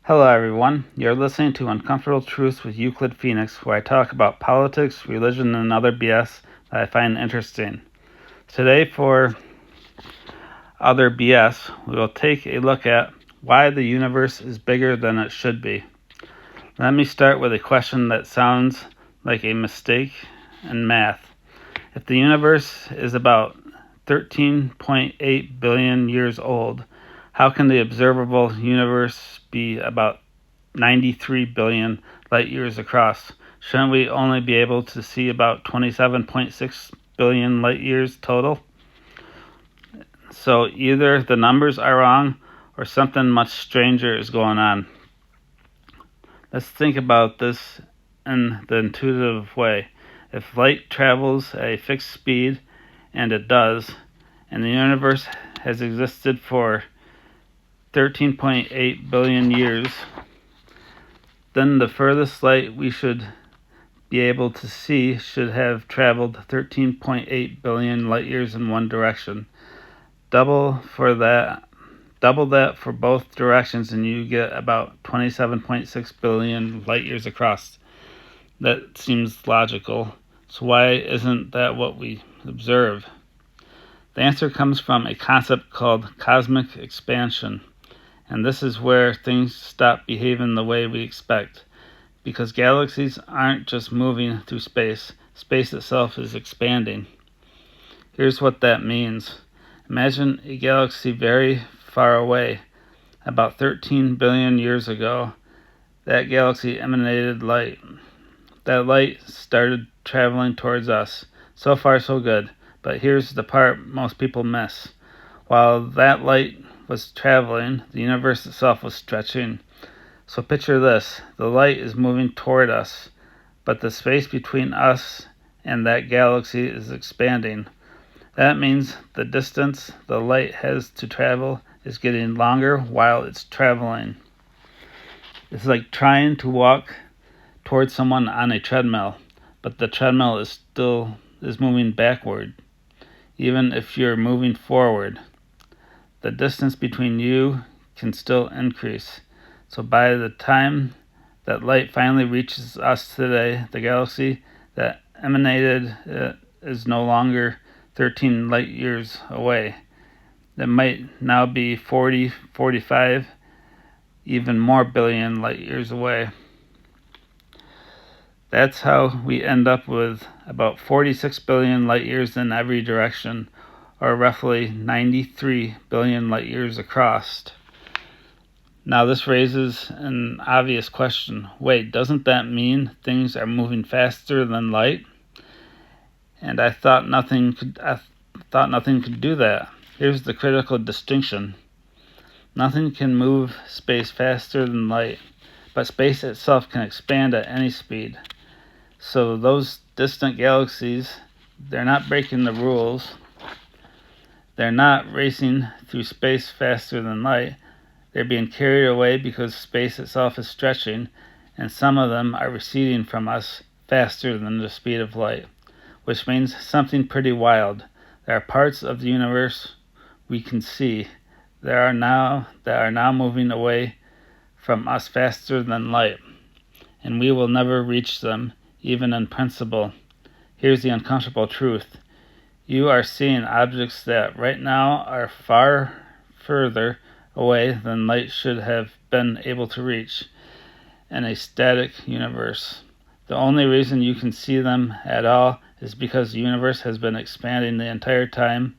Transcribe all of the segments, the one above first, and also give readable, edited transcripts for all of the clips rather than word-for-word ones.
Hello, everyone. You're listening to Uncomfortable Truths with Euclid Phoenix, where I talk about politics, religion, and other BS that I find interesting. Today, for other BS, we will take a look at why the universe is bigger than it should be. Let me start with a question that sounds like a mistake in math. If the universe is about 13.8 billion years old, how can the observable universe be about 93 billion light years across? Shouldn't we only be able to see about 27.6 billion light years total? So either the numbers are wrong or something much stranger is going on. Let's think about this in the intuitive way. If light travels at a fixed speed, and it does, and the universe has existed for 13.8 billion years, then the furthest light we should be able to see should have traveled 13.8 billion light years in one direction. Double that for both directions, and you get about 27.6 billion light years across. That seems logical. So why isn't that what we observe? The answer comes from a concept called cosmic expansion. And this is where things stop behaving the way we expect. Because galaxies aren't just moving through space, space itself is expanding. Here's what that means. Imagine a galaxy very far away. About 13 billion years ago, that galaxy emanated light. That light started traveling towards us. So far, so good. But here's the part most people miss. While that light was traveling, the universe itself was stretching. So picture this. The light is moving toward us, but the space between us and that galaxy is expanding. That means the distance the light has to travel is getting longer while it's traveling. It's like trying to walk towards someone on a treadmill, but the treadmill is moving backward, even if you're moving forward. The distance between you can still increase. So by the time that light finally reaches us today, the galaxy that emanated it is no longer 13 light years away. It might now be 40, 45, even more billion light years away. That's how we end up with about 46 billion light years in every direction, or roughly 93 billion light years across. Now this raises an obvious question. Wait, doesn't that mean things are moving faster than light? And I thought nothing could do that. Here's the critical distinction. Nothing can move space faster than light, but space itself can expand at any speed. So those distant galaxies, they're not breaking the rules. They're not racing through space faster than light. They're being carried away because space itself is stretching, and some of them are receding from us faster than the speed of light, which means something pretty wild. There are parts of the universe we can see that are now moving away from us faster than light, and we will never reach them, even in principle. Here's the uncomfortable truth. You are seeing objects that right now are far further away than light should have been able to reach in a static universe. The only reason you can see them at all is because the universe has been expanding the entire time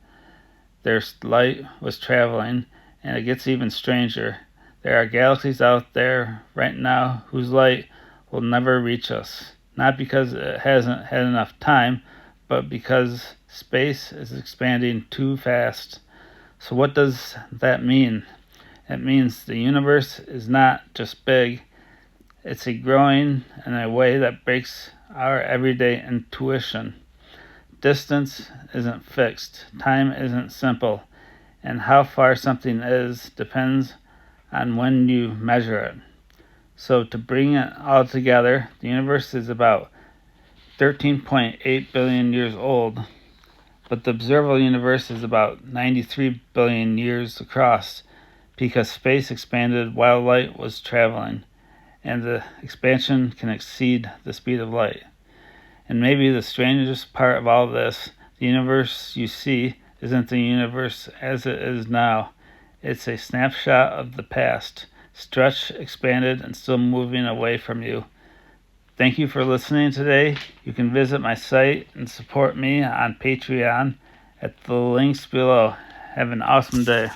their light was traveling, and it gets even stranger. There are galaxies out there right now whose light will never reach us, not because it hasn't had enough time, but because space is expanding too fast. So what does that mean? It means the universe is not just big, it's growing in a way that breaks our everyday intuition. Distance isn't fixed, time isn't simple, and how far something is depends on when you measure it. So to bring it all together, the universe is about 13.8 billion years old, but the observable universe is about 93 billion years across. because space expanded while light was traveling, and the expansion can exceed the speed of light. And maybe the strangest part of all this, the universe you see isn't the universe as it is now. It's a snapshot of the past, stretched, expanded, and still moving away from you. Thank you for listening today. You can visit my site and support me on Patreon at the links below. Have an awesome day.